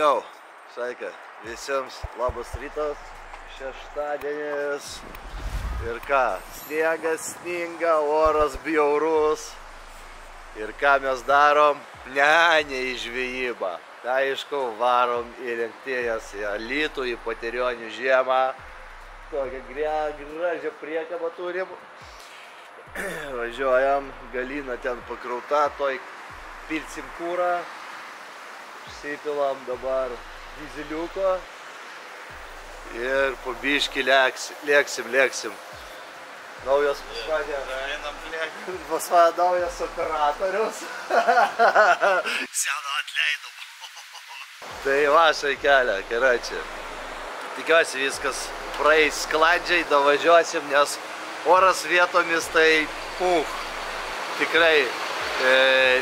Jau, sveika, visiems labas rytas, šeštadienis ir ką, sniegas sninga, oras bjaurus ir ką mes darom, ne į žvejybą, tai aišku, varom į lenktynes į Alytų, į Paterionių žiemą, tokią gražią priekabą turim, važiuojam, Galina ten pakrauta, toj pilsim kūrą. Užsipilam dabar dizeliuko ir po biškį lėksim. Naujas pas mane naujas operatorius. Seną atleidom. Tai va, šaikelia, karačiai. Tikiuosi viskas praeis sklandžiai, davažiuosim, nes oras vietomis tai tikrai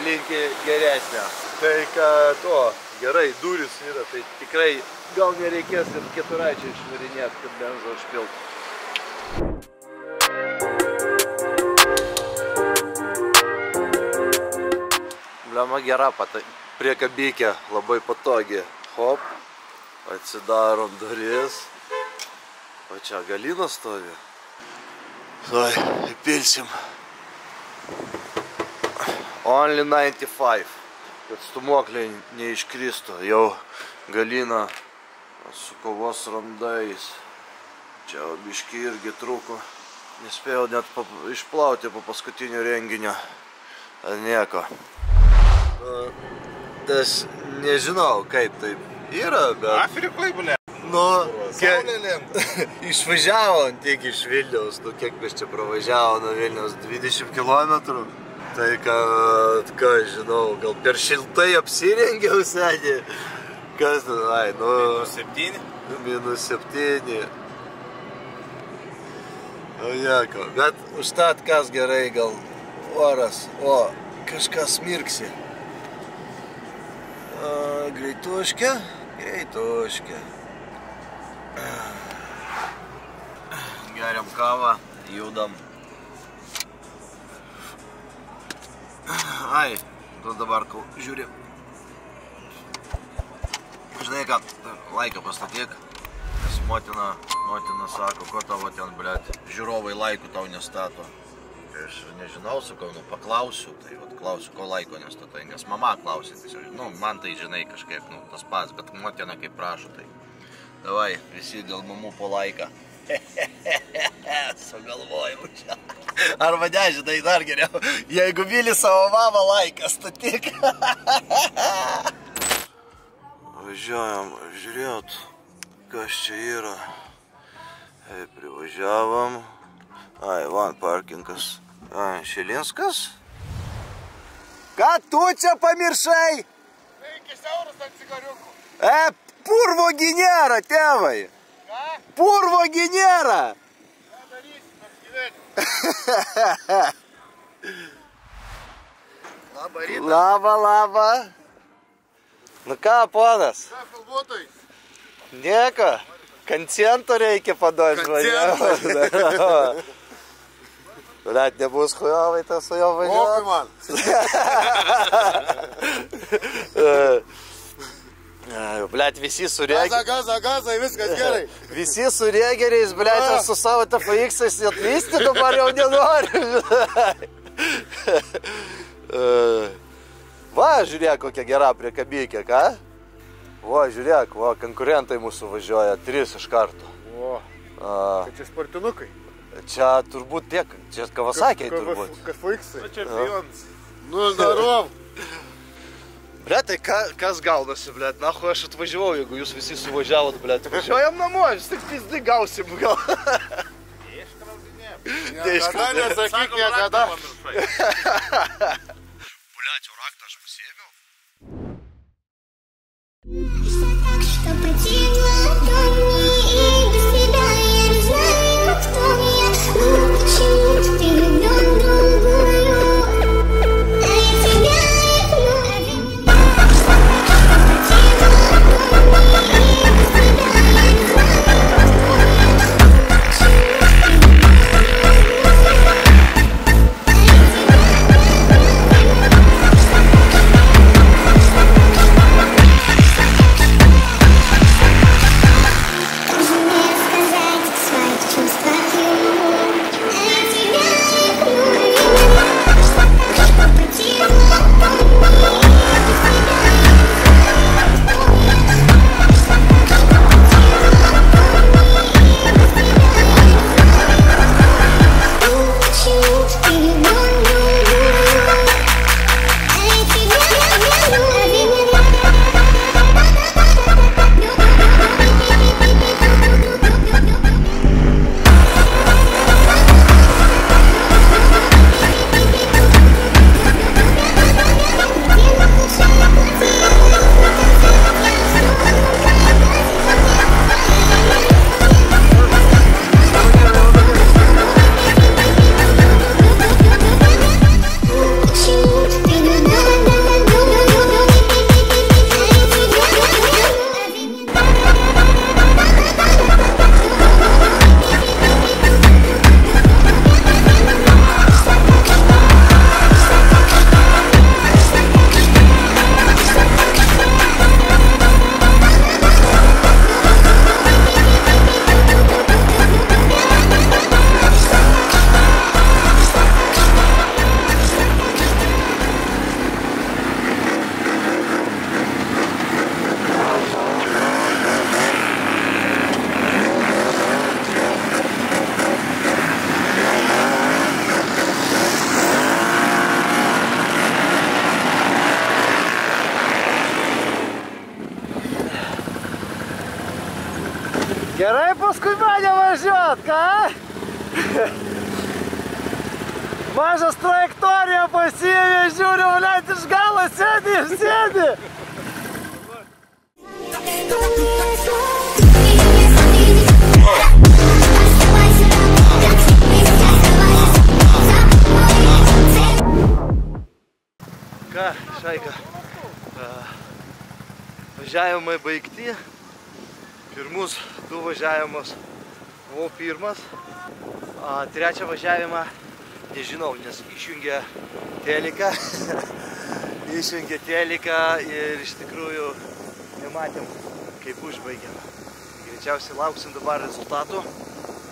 linki geresnio. Tai kad, gerai, durys yra, tai tikrai gal nereikės ir keturaičiai išvarinėti, kad benzą užpilt. Blema gera, priekabykė, labai patogi. Hop, atsidarom duris. O čia Galina stovi. Tuoj, įpilsim. Only 95. Kad stūmokliai neiškristų, jau Galina su kovos randais. Čia biškį irgi trūko. Nespėjau net išplauti po paskutinio renginio. Ar nieko. Tas nežinau, kaip taip yra, bet... Afrikoj, ble. Nu, išvažiavom tik iš Vilniaus, nu kiek mes čia pravažiavom nuo Vilniaus 20 km. Tai kad, ką žinau, gal per šiltai apsirengiau seniai. Kas ten, nu... Minus 7. O nieko, bet užtat kas gerai, gal oras, kažkas mirksi. Greituškė. Geriam kavą, judam. Tu dabar žiūri. Žinai ką, laiką pastatyk. Nes motina sako, ko tavo ten, blėt, žiūrovai laikų tau nestato. Aš nežinau, sakau, paklausiu, tai klausiu, ko laiko nestatai, nes mama klausė, man tai žinai kažkaip, tas pats, bet motina kaip prašo, tai davai, visi dėl mamų po laiką. Sugalvojau čia. Arba nežinai, dar geriau, jeigu myli savo mamą, laiką statyk. Važiuojam, žiūrėt, kas čia yra. Privažiavam. Van parkingas. Šilinskas? Ką tu čia pamiršai? 5 eurus ant cigariukų. Purvo gi nėra, tėvai. Ką? Purvo gi nėra. Ką darysi, mes gyvenime. Labą rytą. Labą. Nu ką, ponas? Ką, filmuotojai? Nieko. Koncentą reikia paduoti žmonėm. Blet, nebus chujovai tas su jo važiuoti. Mokai man. Blet, visi su rėgeriais. Gazai, viskas gerai. Visi su rėgeriais, blet, su savo TFX-ais atlysti dabar jau nenori. Va, žiūrėk, kokia gera priekabykė, ką? Va, žiūrėk, konkurentai mūsų važiuoja, 3 iš karto. Tai čia sportinukai. Čia turbūt tiek, čia Kawasakiai turbūt. KFX-ai. Čempionas. Nu, darov. Blet, tai kas gaunasi, blet, nahu aš atvažiavau, jeigu jūs visi suvažiavot, blet. Važiuojam namo, vis tik pizdai gausim, gal. Niekada nesakyk niekada. Blet, jau raktą aš pasiėmiau. Что противно, то мне и без тебя я не знаю, кто я. Почему ты влюблен в другую, а я тебя люблю один. Что противно, то мне и без тебя я не знаю, кто я. Почему ты влюблен в другую, а я тебя люблю. Gerai paskui mane važiuot, ką? Mažas trajektoriją pasiėmė, žiūriu, blėt, iš galo sėdi ir sėdi. Ką, Šaika, važiavimai baigti. Pirmus 2 važiavimus buvau pirmas. Trečią važiavimą nežinau, nes išjungė teliką. Išjungė teliką ir iš tikrųjų nematėm, kaip užbaigėm. Greičiausiai lauksim dabar rezultatų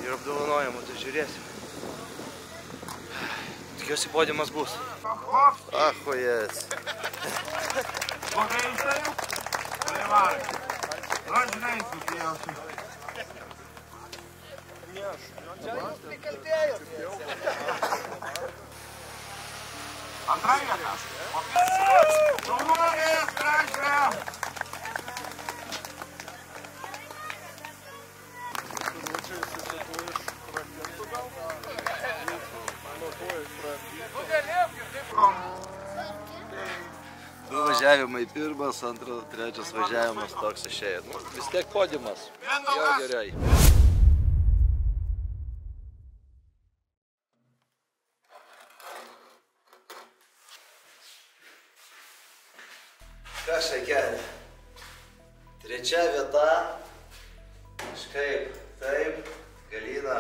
ir apdovanojimų, tai žiūrėsim. Tikiuosi podiumas bus. Achujes. Antra vieta. Naudojės, gražia. Du važiavimai pirmas, antras, trečias važiavimas toks išėjo. Nu, vis tiek podiumas. Jau gerai. Ką Šaikelė? Trečia vieta. Kažkaip taip, Galina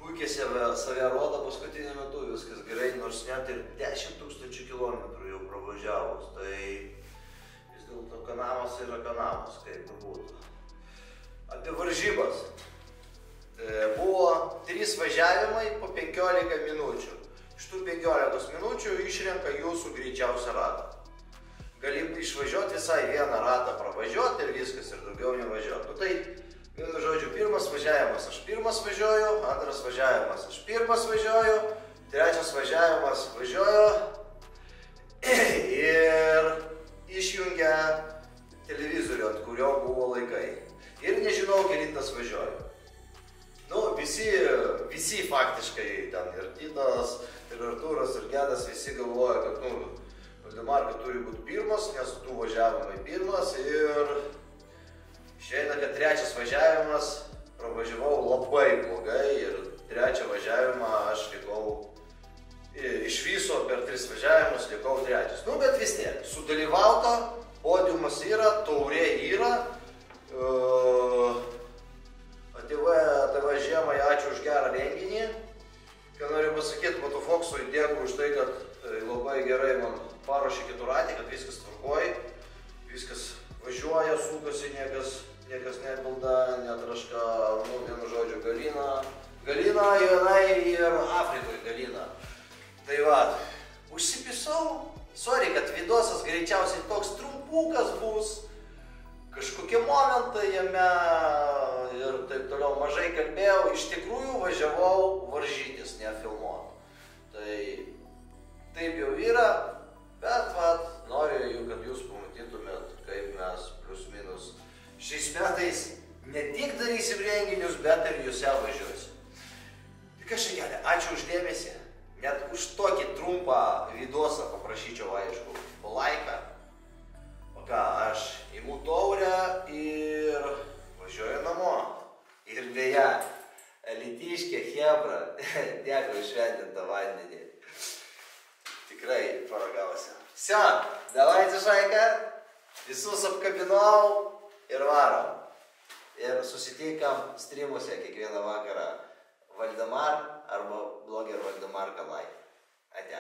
puikiai save rodo paskutiniu metu, viskas gerai, nors net ir 10 000 kilometrų jau pravažiavus, tai vis dėlto kanamas yra kanamas, kaip būtų. Apie varžybas. Buvo 3 važiavimai po 15 minučių. Iš tų 15 minučių išrenka jūsų greičiausią ratą. Gali išvažiuoti visai vieną ratą pravažiuoti ir viskas, ir daugiau nevažiuoti. Nu, tai vienu žodžiu, pirmas važiavimas aš pirmas važiuoju, antras važiavimas aš pirmas važiuoju, trečias važiavimas važiuoju ir išjungia televizorių, ant kurio buvo laikai. Ir nežinau, kelintas važiuoju. Nu, visi faktiškai ten ir Titas, ir Artūras, ir Gedas, visi galvoja, kad, nu, Valdemarka turi būti pirmas, nes tu važiavimai pirmas ir išeina, kad trečias važiavimas pravažiavau labai blogai ir trečią važiavimą aš likau, iš viso per 3 važiavimus likau trečias. Nu, bet vis tiek, sudalyvauta, podiumas yra, taurė yra. TV Žiemai, ačiū už gerą renginį. Ką noriu pasakyti, Motofoksui dėkui už tai, kad labai gerai man paruošė keturatį, kad viskas tvarkoja, viskas važiuoja, sukasi, niekas nepilda, netraška, nu, vienu žodžiu, Galina, jinai ir Afrikoje Galina. Tai va, užsipisau, sorry, kad vidosas greičiausiai toks trumpukas bus, kažkokie momentai jame ir taip toliau mažai kalbėjau, iš tikrųjų važiavau varžytis, ne filmuoti. Tai taip jau yra, bet vat, noriu, kad jūs pamatytumėt, kaip mes plius minus šiais metais ne tik darysim renginius, bet ir juose važiuosim. Tai ką Šaikelė, ačiū už dėmesį, net už tokį trumpą vidosą paprašyčiau, aišku, po laiką. O ką, aš imu taurę ir važiuoju namo. Ir beje, alytiškė chebra, dėkui šventintą vandenį. Tikrai paragausiu. Все, давайте, Šaika, visus apkabinau ir varom. Ir susitinkam streamuose kiekvieną vakarą. Valdemar arba blogger Valdemar kanalai. Ate.